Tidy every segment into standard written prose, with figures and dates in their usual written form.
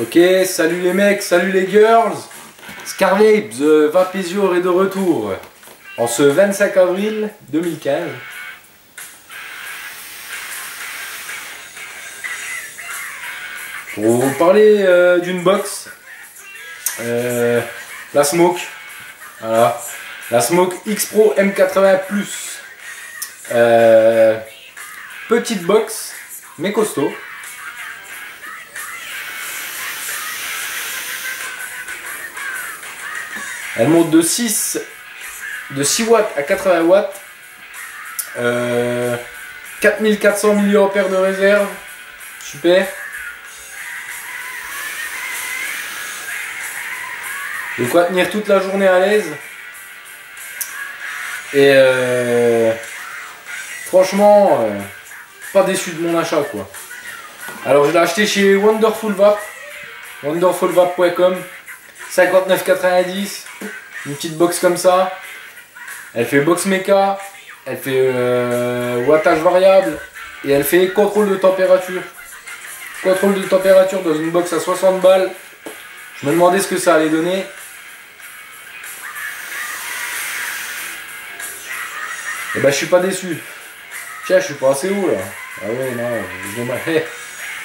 Ok, salut les mecs, salut les girls. Scarvape, The Vapezior est de retour en ce 25 avril 2015. Pour vous parler d'une box, la Smoke, voilà, la Smoke X Pro M80 Plus. Petite box, mais costaud. Elle monte de 6 watts à 80 watts. 4400 mAh de réserve. Super. De quoi tenir toute la journée à l'aise. Et franchement, pas déçu de mon achat quoi. Alors je l'ai acheté chez Wonderful Vape, wonderfulvape.com, 59,90, une petite box comme ça. Elle fait box méca, elle fait wattage variable et elle fait contrôle de température. Contrôle de température dans une box à 60 balles. Je me demandais ce que ça allait donner. Et bah je suis pas déçu. Tiens, je suis pas assez haut là. Ah ouais, non,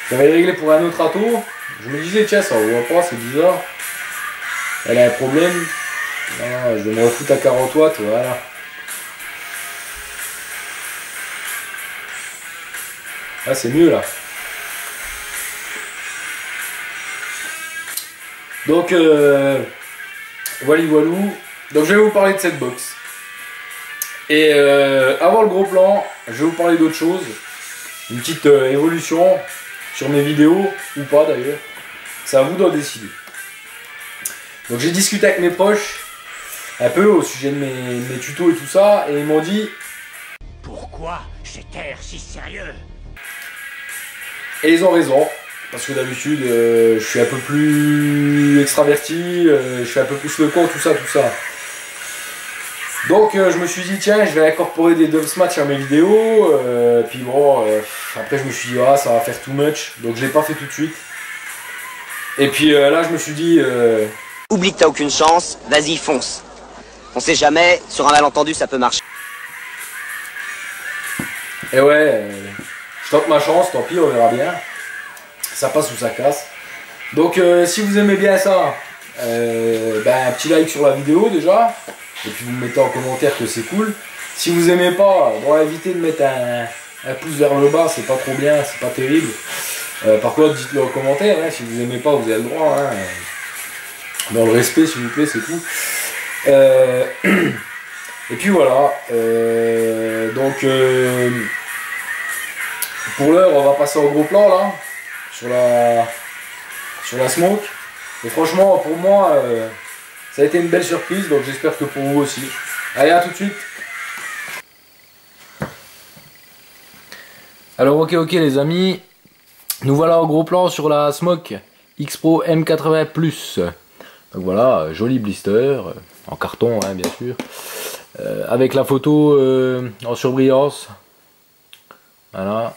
j'avais réglé pour un autre atout. Je me disais, tiens, ça on voit pas, c'est bizarre. Elle a un problème. Non, je vais me refoutre à 40 watts, voilà. Ah, c'est mieux là. Donc, voilà, voilou. Donc, je vais vous parler de cette box. Et avant le gros plan, je vais vous parler d'autre chose. Une petite évolution sur mes vidéos, ou pas d'ailleurs. C'est à vous d'en décider. Donc j'ai discuté avec mes proches, un peu au sujet de mes tutos et tout ça, et ils m'ont dit... Pourquoi cet air si sérieux? Et ils ont raison, parce que d'habitude, je suis un peu plus extraverti, je fais un peu plus le con, tout ça. Donc je me suis dit tiens je vais incorporer des dub match à mes vidéos, puis bon après je me suis dit ah ça va faire too much, donc je l'ai pas fait tout de suite. Et puis là je me suis dit oublie que t'as aucune chance, vas-y fonce. On sait jamais, sur un malentendu ça peut marcher. Et ouais, je tente ma chance, tant pis on verra bien. Ça passe ou ça casse. Donc si vous aimez bien ça, ben, un petit like sur la vidéo déjà. Et puis vous me mettez en commentaire que c'est cool. Si vous aimez pas, bon évitez de mettre un pouce vers le bas, c'est pas trop bien, c'est pas terrible. Par contre dites-le en commentaire, hein, si vous aimez pas vous avez le droit. Hein. Dans le respect s'il vous plaît, c'est tout. Et puis voilà. Donc pour l'heure on va passer au gros plan là. Sur la Smoke. Et franchement pour moi... ça a été une belle surprise, donc j'espère que pour vous aussi. Allez, à tout de suite. Alors ok les amis, nous voilà au gros plan sur la Smoke X Pro M80 Plus. Donc voilà, joli blister, en carton hein, bien sûr, avec la photo en surbrillance. Voilà.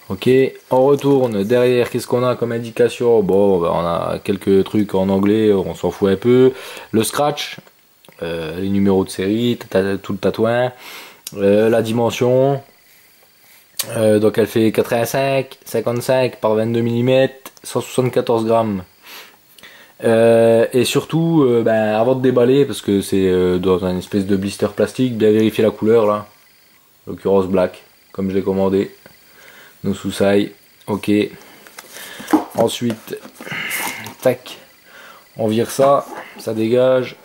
Ok, on retourne derrière, qu'est-ce qu'on a comme indication? Bon, ben, on a quelques trucs en anglais, on s'en fout un peu. Le scratch, les numéros de série, tout le tatouin, la dimension. Donc elle fait 85, 55 par 22 mm, 174 grammes. Et surtout, ben, avant de déballer, parce que c'est dans un espèce de blister plastique, bien vérifier la couleur là. En l'occurrence black, comme je l'ai commandé. Nos sous-sailles, ok. Ensuite, tac, on vire ça, ça dégage.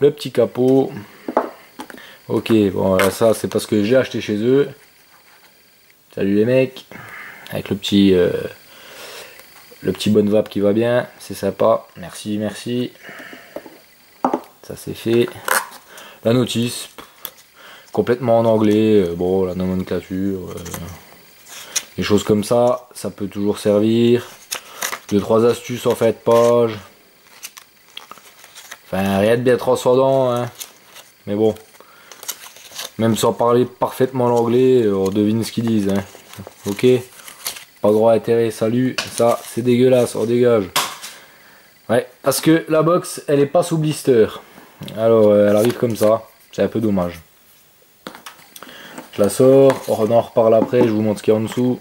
Le petit capot. Ok, bon là, ça c'est parce que j'ai acheté chez eux. Salut les mecs. Avec le petit Bonne Vape qui va bien, c'est sympa. Merci. Ça c'est fait. La notice, complètement en anglais. Bon, la nomenclature. Des choses comme ça, ça peut toujours servir. 2-3 astuces en fin de page. Enfin, rien de bien transcendant, hein. Mais bon. Même sans parler parfaitement l'anglais, on devine ce qu'ils disent, hein. Ok. Pas droit intérêt, salut. Ça, c'est dégueulasse, on dégage. Ouais, parce que la box, elle est pas sous blister. Alors, elle arrive comme ça. C'est un peu dommage. Je la sors, on en reparle après, je vous montre ce qu'il y a en dessous.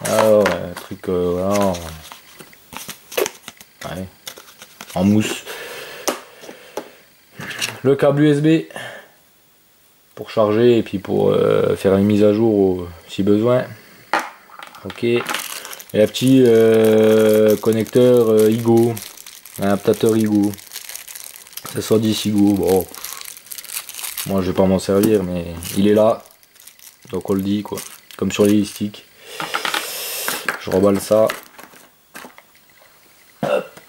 Alors, truc, voilà. Ouais. En mousse. Le câble USB pour charger et puis pour faire une mise à jour si besoin. Ok. Et un petit connecteur Igo, un adaptateur Igo. 710 Igo. Bon, moi je vais pas m'en servir, mais il est là. Donc on le dit quoi. Comme sur les sticks. Je remballe ça. Hop.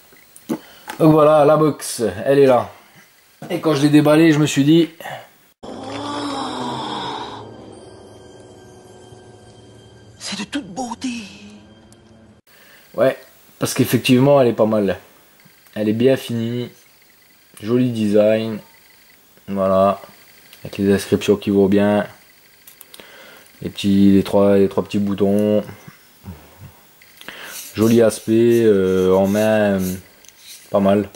Donc voilà, la box, elle est là. Et quand je l'ai déballé, je me suis dit... C'est de toute beauté. Ouais, parce qu'effectivement, elle est pas mal. Elle est bien finie. Joli design. Voilà. Avec les inscriptions qui vont bien. Les trois petits boutons. Joli aspect. En main, pas mal.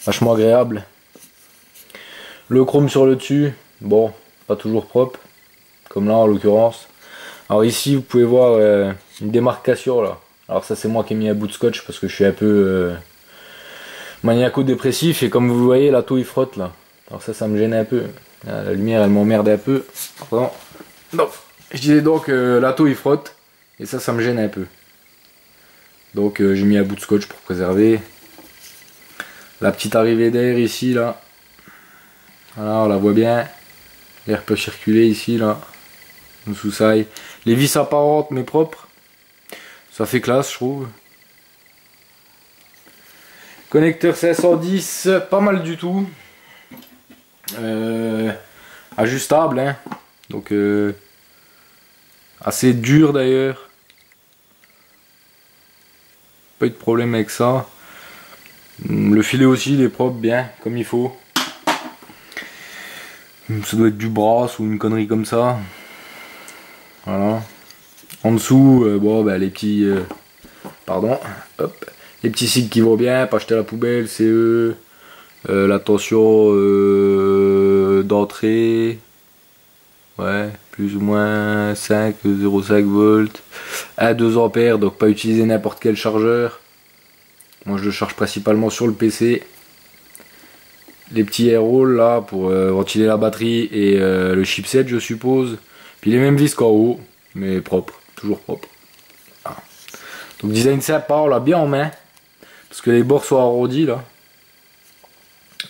Vachement agréable. Le chrome sur le dessus, bon, pas toujours propre, comme là en l'occurrence. Alors ici vous pouvez voir une démarcation là. Alors ça c'est moi qui ai mis un bout de scotch parce que je suis un peu maniaco-dépressif et comme vous le voyez la toux il frotte là. Alors ça me gêne un peu. La lumière elle m'emmerde un peu. Pardon. Donc, je disais donc la toux il frotte et ça me gêne un peu. Donc j'ai mis un bout de scotch pour préserver. La petite arrivée d'air ici là. Voilà, on la voit bien. L'air peut circuler ici là. Sous ça. Les vis apparentes mais propres. Ça fait classe je trouve. Connecteur 510, pas mal du tout. Ajustable hein. Donc assez dur d'ailleurs. Pas eu de problème avec ça. Le filet aussi il est propre bien comme il faut. Ça doit être du brass ou une connerie comme ça. Voilà. En dessous, bon bah les petits pardon, hop, les petits cycles qui vont bien, pas jeter à la poubelle, CE, la tension d'entrée, ouais, plus ou moins 5,05 volts, à 2 ampères, donc pas utiliser n'importe quel chargeur. Moi je le charge principalement sur le PC. Les petits air rolls là pour ventiler la batterie et le chipset je suppose. Puis les mêmes vis qu'en haut, mais propre, toujours propre. Voilà. Donc design sympa, on l'a bien en main. Parce que les bords sont arrondis là.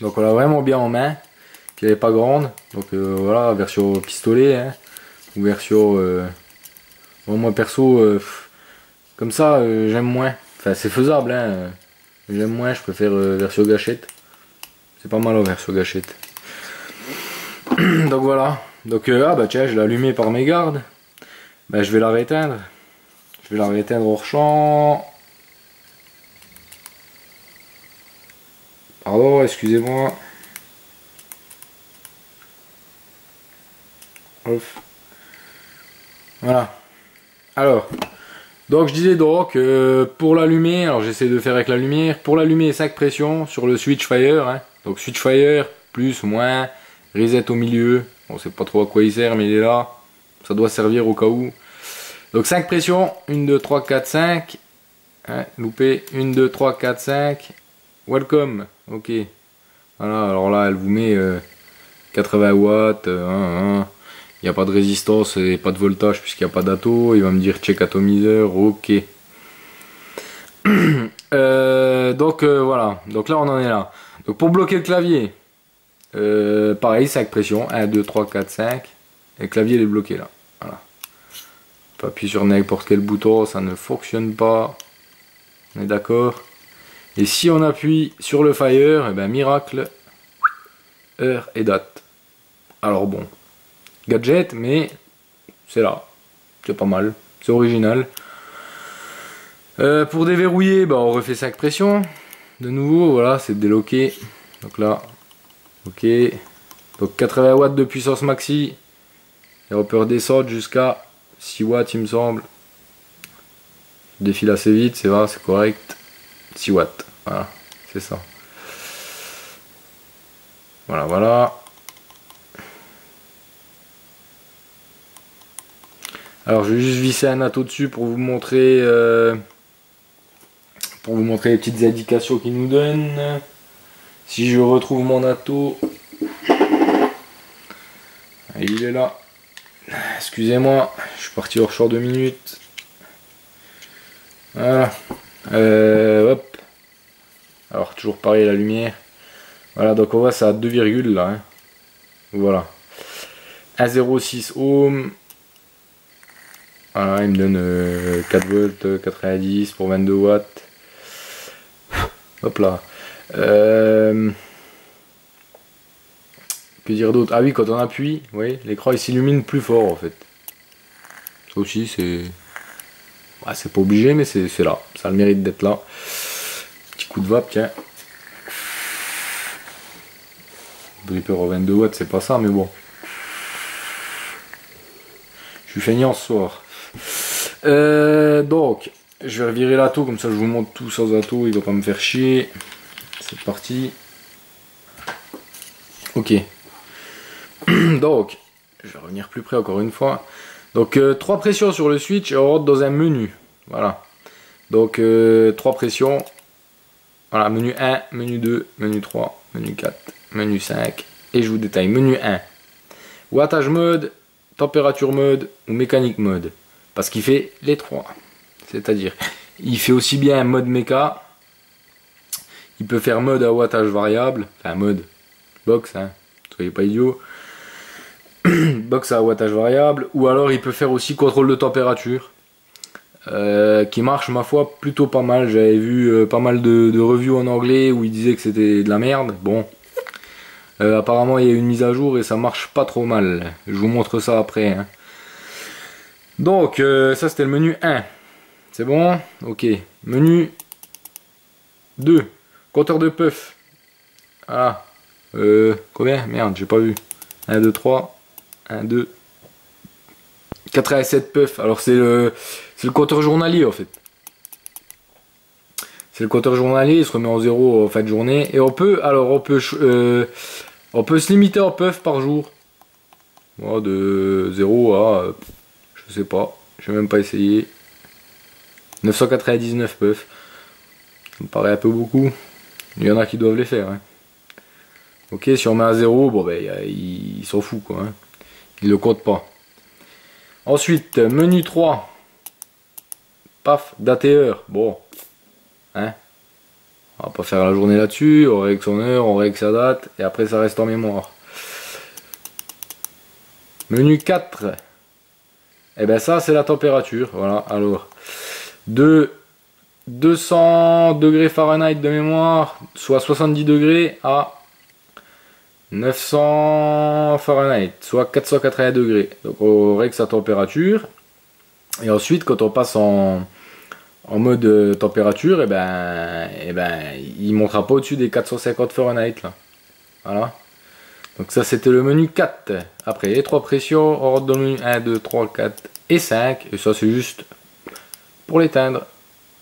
Donc on l'a vraiment bien en main. Qui n'est pas grande. Donc voilà, version pistolet. Hein, ou version... bon, moi perso, comme ça j'aime moins. Enfin c'est faisable hein. J'aime moins, je préfère version gâchette. C'est pas mal en version gâchette. Donc voilà. Donc ah bah tiens, je l'ai allumé par mégarde. Bah je vais la rééteindre. Je vais la rééteindre hors champ. Pardon, excusez-moi. Voilà. Alors. Donc je disais donc pour l'allumer, alors j'essaie de faire avec la lumière. Pour l'allumer 5 pressions sur le switch fire. Hein. Donc switch fire, plus ou moins. Reset au milieu. On sait pas trop à quoi il sert mais il est là. Ça doit servir au cas où. Donc 5 pressions. 1, 2, 3, 4, 5. Hein, loupé. 1, 2, 3, 4, 5. Welcome. Ok. Voilà, alors là elle vous met 80 watts. Il n'y a pas de résistance et pas de voltage puisqu'il n'y a pas d'atto. Il va me dire check atomiseur. Ok. Donc voilà. Donc là on en est là. Donc pour bloquer le clavier. Pareil, 5 pressions, 1, 2, 3, 4, 5. Et le clavier il est bloqué là. Voilà. On peut appuyer sur n'importe quel bouton, ça ne fonctionne pas. On est d'accord. Et si on appuie sur le fire, et ben miracle, heure et date. Alors bon, gadget, mais c'est là. C'est pas mal, c'est original. Pour déverrouiller, bah, on refait 5 pressions. De nouveau, voilà, c'est déloqué. Donc là, ok. Donc 80 watts de puissance maxi. Et on peut redescendre jusqu'à 6 watts il me semble. Je défile assez vite, c'est vrai, c'est correct. 6 watts, voilà, c'est ça. Voilà, voilà. Alors je vais juste visser un atto dessus pour vous montrer les petites indications qu'il nous donne. Si je retrouve mon atto, il est là. Excusez-moi, je suis parti hors champ 2 minutes. Voilà. Hop. Alors toujours pareil la lumière. Voilà, donc on voit ça à 2, là. Hein. Voilà. 1,06 ohm. Voilà, il me donne 4 volts 90 pour 22 watts. Hop là. Que dire d'autre? Ah oui, quand on appuie, oui, l'écran il s'illumine plus fort en fait. Ça aussi c'est... Bah, c'est pas obligé mais c'est là. Ça a le mérite d'être là. Petit coup de vape, tiens. Dripper au 22 watts, c'est pas ça, mais bon. Je suis feignant ce soir. Donc, je vais revirer l'atto, comme ça je vous montre tout sans atto, il va pas me faire chier. C'est parti. Ok. Donc, je vais revenir plus près encore une fois. Donc, 3 pressions sur le switch et on rentre dans un menu. Voilà. Donc, 3 pressions. Voilà, menu 1, menu 2, menu 3, menu 4, menu 5. Et je vous détaille. Menu 1. Wattage mode, température mode ou mécanique mode. Parce qu'il fait les 3. C'est-à-dire, il fait aussi bien un mode méca. Il peut faire mode à wattage variable. Enfin, mode box, hein. Soyez pas idiot. Box à wattage variable. Ou alors, il peut faire aussi contrôle de température. Qui marche, ma foi, plutôt pas mal. J'avais vu pas mal de reviews en anglais où ils disaient que c'était de la merde. Bon. Apparemment, il y a une mise à jour et ça marche pas trop mal. Je vous montre ça après. Hein. Donc, ça c'était le menu 1. C'est bon? Ok. Menu 2. Compteur de puff. Ah. Combien? Merde, j'ai pas vu. 1, 2, 3. 1, 2. 87 puff. Alors c'est le compteur journalier en fait. C'est le compteur journalier, il se remet en 0 en fin de journée. Et on peut se limiter en puff par jour. Bon, de 0 à, je sais pas, je vais même pas essayer. 999 puff. Ça me paraît un peu beaucoup. Il y en a qui doivent les faire. Hein. Ok, si on met à 0, bon ben il s'en fout quoi. Hein. Il le compte pas. Ensuite, menu 3. Paf, date et heure. Bon. Hein. On va pas faire la journée là-dessus. On règle son heure, on règle sa date. Et après, ça reste en mémoire. Menu 4. Et ben ça, c'est la température. Voilà. Alors, 200 degrés Fahrenheit de mémoire, soit 70 degrés à 900 Fahrenheit, soit 480 degrés. Donc on règle sa température. Et ensuite, quand on passe en mode température, et ben, il ne montera pas au-dessus des 450 Fahrenheit. Là. Voilà. Donc ça, c'était le menu 4. Après, les 3 pressions, on rentre dans le menu 1, 2, 3, 4 et 5. Et ça, c'est juste pour l'éteindre.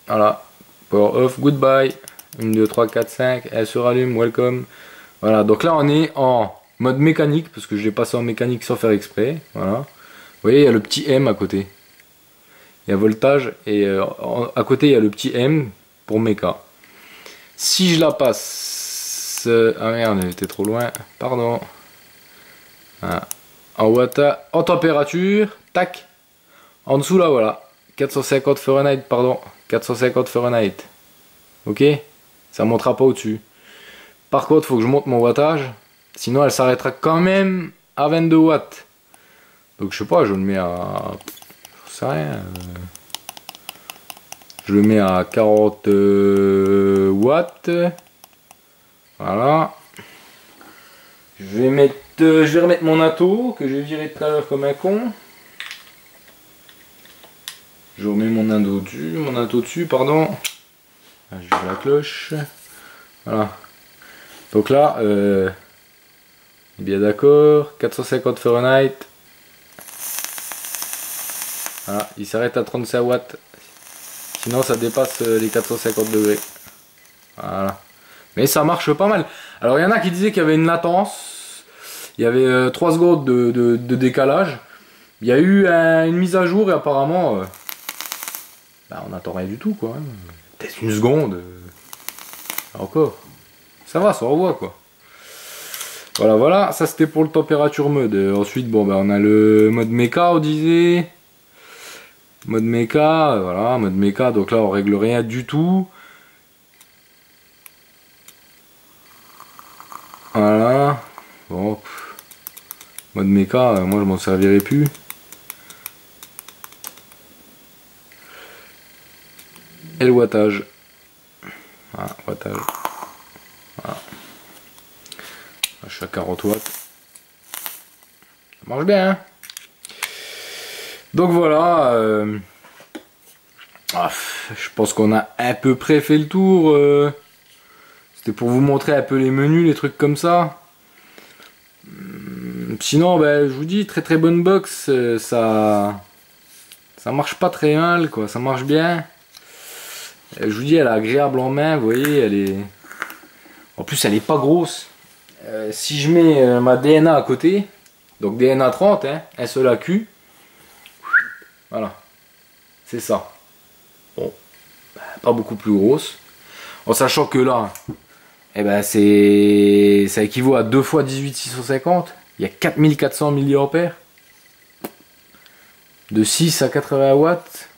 Voilà. Power off, goodbye. 1, 2, 3, 4, 5. Elle se rallume, welcome. Voilà, donc là on est en mode mécanique, parce que je l'ai passé en mécanique sans faire exprès. Voilà. Vous voyez, il y a le petit M à côté. Il y a voltage, et à côté il y a le petit M pour méca. Si je la passe... ah merde, j'étais trop loin, pardon. Voilà. En température, tac. En dessous là, voilà. 450 Fahrenheit, pardon. 450 Fahrenheit. Ok? Ça ne montera pas au-dessus. Par contre, il faut que je monte mon wattage, sinon elle s'arrêtera quand même à 22 watts. Donc je sais pas, je le mets à... Je sais rien. Je le mets à 40 watts. Voilà. Je vais remettre mon atto, que j'ai viré tout à l'heure comme un con. Je remets mon atto dessus, pardon. Je vais la cloche. Voilà. Donc là, bien d'accord, 450 Fahrenheit. Voilà, il s'arrête à 35 watts. Sinon ça dépasse les 450 degrés. Voilà. Mais ça marche pas mal. Alors il y en a qui disaient qu'il y avait une latence. Il y avait 3 secondes de décalage. Il y a eu une mise à jour et apparemment on n'attend rien du tout quoi. Peut-être une seconde. Encore. Ça va, ça revoit quoi. Voilà, voilà, ça c'était pour le température mode. Ensuite, bon, on a le mode méca, on disait. Mode méca, voilà, mode méca, donc là on règle rien du tout. Voilà, bon, mode méca, moi je m'en servirai plus. Et le wattage. Voilà, wattage. Voilà. Je suis à 40 watts. Ça marche bien, hein. Donc voilà. Je pense qu'on a à peu près fait le tour. C'était pour vous montrer un peu les menus, les trucs comme ça. Sinon, je vous dis, très très bonne box. Ça marche pas très mal, quoi. Ça marche bien. Je vous dis, elle est agréable en main. Vous voyez, elle est. En plus, elle est pas grosse. Si je mets ma DNA à côté, donc DNA 30, hein, un seul AQ, voilà, c'est ça. Bon, pas beaucoup plus grosse. En sachant que là, ça équivaut à 2 fois 18650. Il y a 4400 mAh. De 6 à 80 watts.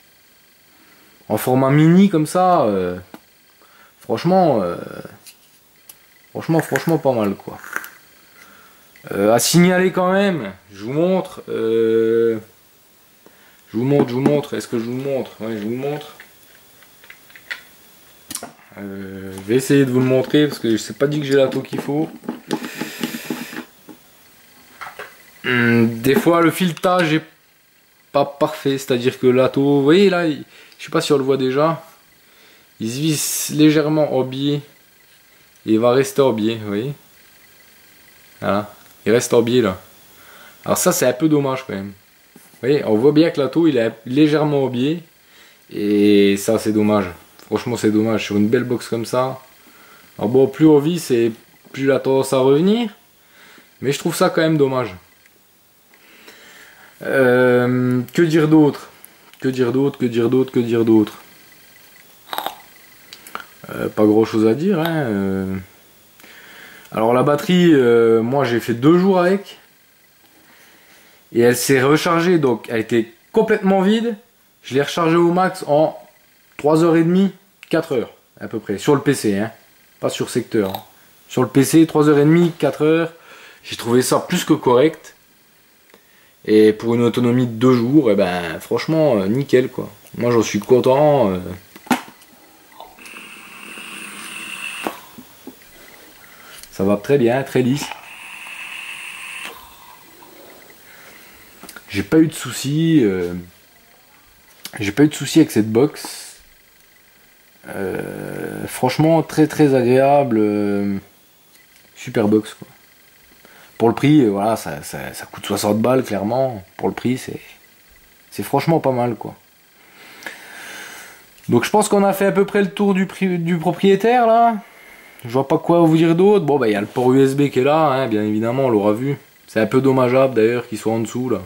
En format mini comme ça. Franchement, pas mal quoi. À signaler quand même, je vous montre. Je vous montre. Est-ce que je vous montre? Ouais, je vous montre. Je vais essayer de vous le montrer parce que je sais pas dit que j'ai l'atto qu'il faut. Des fois le filetage est pas parfait, c'est-à-dire que l'atto, vous voyez là, je sais pas si on le voit déjà, il se visse légèrement au biais. Il va rester en biais, vous voyez. Voilà, il reste en biais là. Alors ça c'est un peu dommage quand même. Vous voyez, on voit bien que l'atto il est légèrement au biais. Et ça c'est dommage. Franchement c'est dommage sur une belle box comme ça. Alors bon, plus on visse et plus la tendance à revenir. Mais je trouve ça quand même dommage. Que dire d'autre? Que dire d'autre? Pas grand chose à dire, hein. Alors la batterie, moi j'ai fait 2 jours avec. Et elle s'est rechargée, donc elle était complètement vide. Je l'ai rechargée au max en 3h30, 4h à peu près. Sur le PC, hein. Pas sur secteur. Hein. Sur le PC, 3h30, 4h. J'ai trouvé ça plus que correct. Et pour une autonomie de 2 jours, franchement, nickel quoi. Moi j'en suis content. Ça va très bien, très lisse. J'ai pas eu de soucis. Avec cette box. Franchement, très très agréable. Super box quoi. Pour le prix, voilà, ça coûte 60 balles clairement. Pour le prix, c'est franchement pas mal quoi. Donc je pense qu'on a fait à peu près le tour du propriétaire là. Je vois pas quoi vous dire d'autre. Bon, il y a le port USB qui est là, hein, bien évidemment, on l'aura vu. C'est un peu dommageable d'ailleurs qu'il soit en dessous là.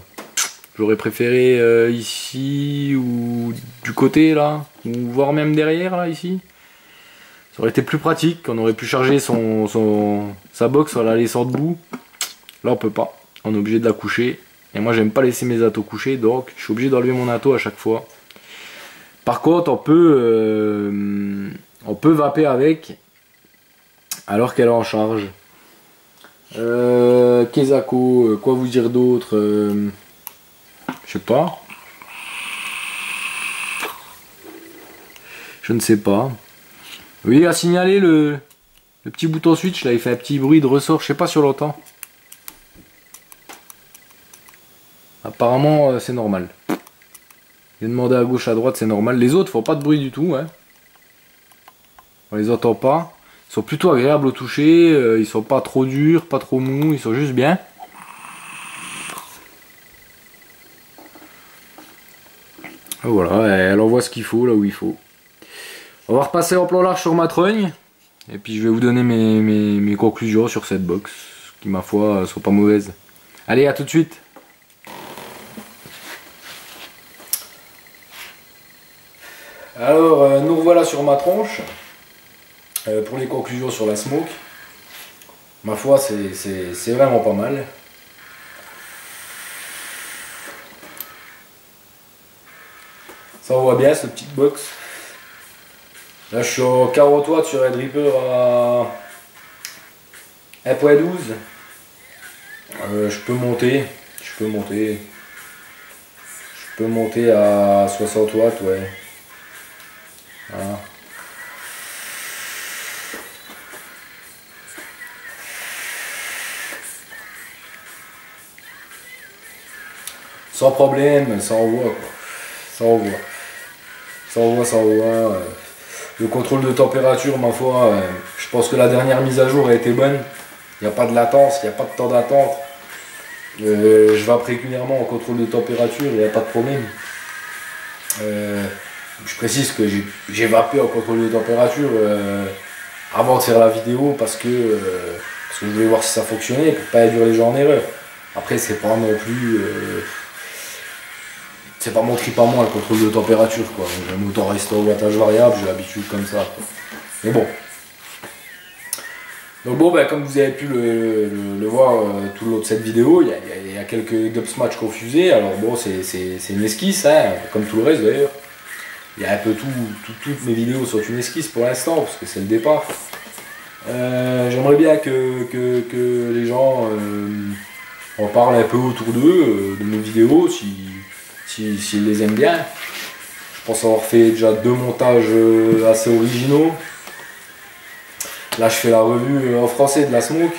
J'aurais préféré ici ou du côté là, ou voire même derrière là, ici. Ça aurait été plus pratique, on aurait pu charger sa box en la laissant debout. Là on peut pas, on est obligé de la coucher. Et moi j'aime pas laisser mes atos couchés, donc je suis obligé d'enlever mon ato à chaque fois. Par contre on peut vaper avec, alors qu'elle est en charge. Kesako, quoi vous dire d'autre? Je sais pas. Je ne sais pas. Oui, à signaler le petit bouton switch, là il fait un petit bruit de ressort, je sais pas si on l'entend. Apparemment c'est normal. J'ai demandé à gauche à droite, c'est normal. Les autres font pas de bruit du tout, hein. On les entend pas. Ils sont plutôt agréables au toucher, ils sont pas trop durs, pas trop mous, ils sont juste bien. Voilà, elle envoie ce qu'il faut là où il faut. On va repasser en plan large sur ma trogne. Et puis je vais vous donner mes conclusions sur cette box, qui ma foi sont pas mauvaises. Allez, à tout de suite. Alors, nous revoilà sur ma tronche. Pour les conclusions sur la smoke. Ma foi, c'est vraiment pas mal. Ça on voit bien cette petite box. Là je suis au 40 watts sur un dripper à 1.12. Je peux monter à 60 watts, ouais. Voilà. Sans problème, ça envoie quoi. Ça envoie. Le contrôle de température, ma foi, je pense que la dernière mise à jour a été bonne. Il n'y a pas de latence, il n'y a pas de temps d'attente. Je vais régulièrement au contrôle de température, il n'y a pas de problème. Je précise que j'ai vappé au contrôle de température avant de faire la vidéo parce que je voulais voir si ça fonctionnait pour pas induire les gens en erreur. Après, c'est pas non plus. C'est pas mon trip à moi le contrôle de température quoi. J'aime autant rester au wattage variable, j'ai l'habitude comme ça quoi. Mais bon. Donc bon, comme vous avez pu le voir tout le long de cette vidéo, il y a quelques dubs match confusés. Alors bon, c'est une esquisse, hein, comme tout le reste d'ailleurs. Il y a un peu toutes mes vidéos sont une esquisse pour l'instant, parce que c'est le départ. J'aimerais bien que les gens en parlent un peu autour d'eux, de mes vidéos, s'ils les aiment bien. Je pense avoir fait déjà 2 montages assez originaux. Là je fais la revue en français de la smoke.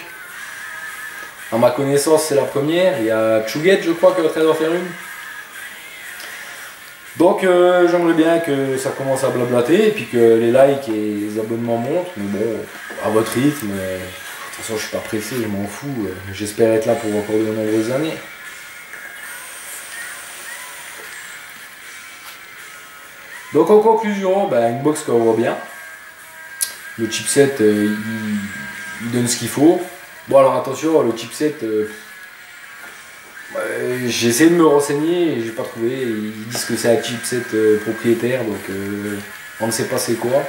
À ma connaissance c'est la première. Il y a Chugget je crois qui est en train d'en faire une. Donc j'aimerais bien que ça commence à blablater et puis que les likes et les abonnements montent. Mais bon, à votre rythme. De toute façon je suis pas pressé, je m'en fous. J'espère être là pour encore de nombreuses années. Donc en conclusion, une box qu'on voit bien. Le chipset il donne ce qu'il faut. Bon alors attention, le chipset, j'ai essayé de me renseigner et j'ai pas trouvé. Ils disent que c'est un chipset propriétaire, donc on ne sait pas c'est quoi.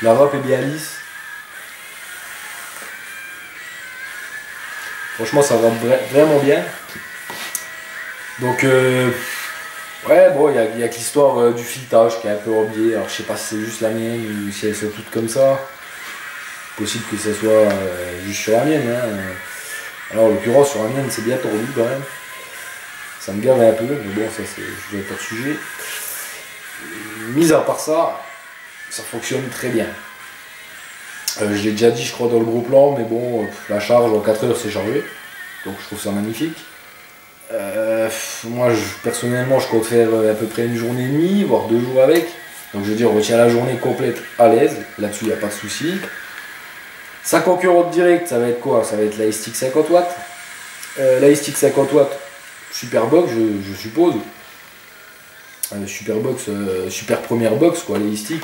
La wrap est bien lisse. Franchement ça va vraiment bien. Donc ouais, bon, il y a que l'histoire du filetage qui est un peu oubliée. Alors, je sais pas si c'est juste la mienne ou si elles sont toutes comme ça. Possible que ça soit juste sur la mienne. Hein. Alors, en l'occurrence, sur la mienne, c'est bien tordu quand même. Ça me gave un peu, mais bon, ça, je vais pas le sujet. Mis à part ça, ça fonctionne très bien. Je l'ai déjà dit, je crois, dans le gros plan, mais bon, la charge en 4 heures, c'est chargé. Donc, je trouve ça magnifique. Moi personnellement je compte faire à peu près une journée et demie, voire 2 jours avec. Donc je veux dire on retient la journée complète à l'aise, là-dessus il n'y a pas de souci. Sa concurrente directe ça va être quoi? Ça va être la STX 50 watts. La STX 50 watts, Superbox je suppose. Superbox, super première box quoi, les sticks.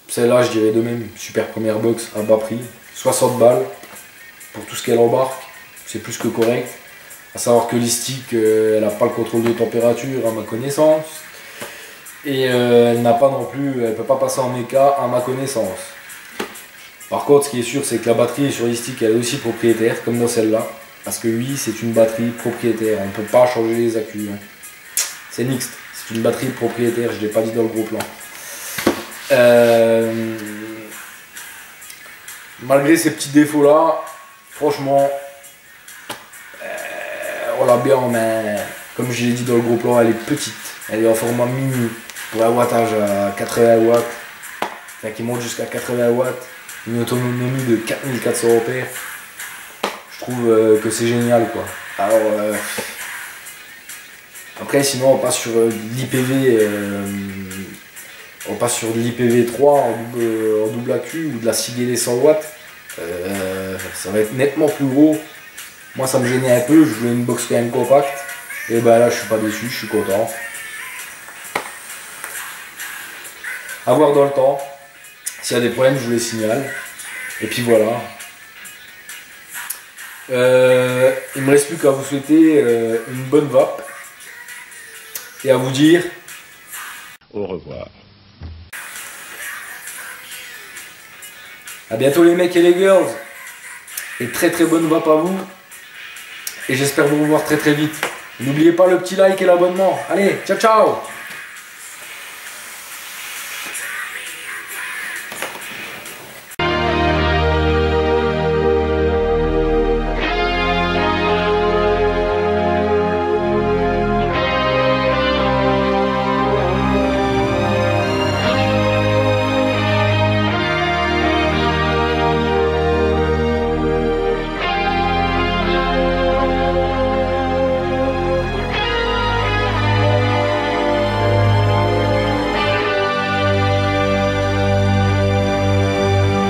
Celle-là je dirais de même, super première box à bas prix, 60 balles pour tout ce qu'elle embarque, c'est plus que correct. À savoir que l'e-stick, elle n'a pas le contrôle de température à ma connaissance. Et elle n'a pas non plus, elle peut pas passer en méca à ma connaissance. Par contre, ce qui est sûr, c'est que la batterie sur l'e-stick, elle est aussi propriétaire, comme dans celle-là. Parce que oui, c'est une batterie propriétaire, on ne peut pas changer les accus. Hein. C'est mixte, c'est une batterie propriétaire, je ne l'ai pas dit dans le gros plan. Malgré ces petits défauts-là, franchement, on l'a bien en main. Comme je l'ai dit dans le gros plan, elle est petite. Elle est en format mini pour un wattage à 80 watts. Enfin, qui monte jusqu'à 80 watts. Une autonomie de 4400 ampères. Je trouve que c'est génial quoi. Alors, après sinon on passe sur l'IPV. On passe sur de l'IPV3 en double accu ou de la Sigele 100 watts. Ça va être nettement plus gros. Moi ça me gênait un peu, je voulais une box quand même compacte. Et là je suis pas déçu, je suis content. À voir dans le temps. S'il y a des problèmes, je vous les signale. Et puis voilà. Il ne me reste plus qu'à vous souhaiter une bonne vape. Et à vous dire Au revoir. à bientôt les mecs et les girls. Et très très bonne vape à vous. Et j'espère vous revoir très très vite. N'oubliez pas le petit like et l'abonnement. Allez, ciao ciao.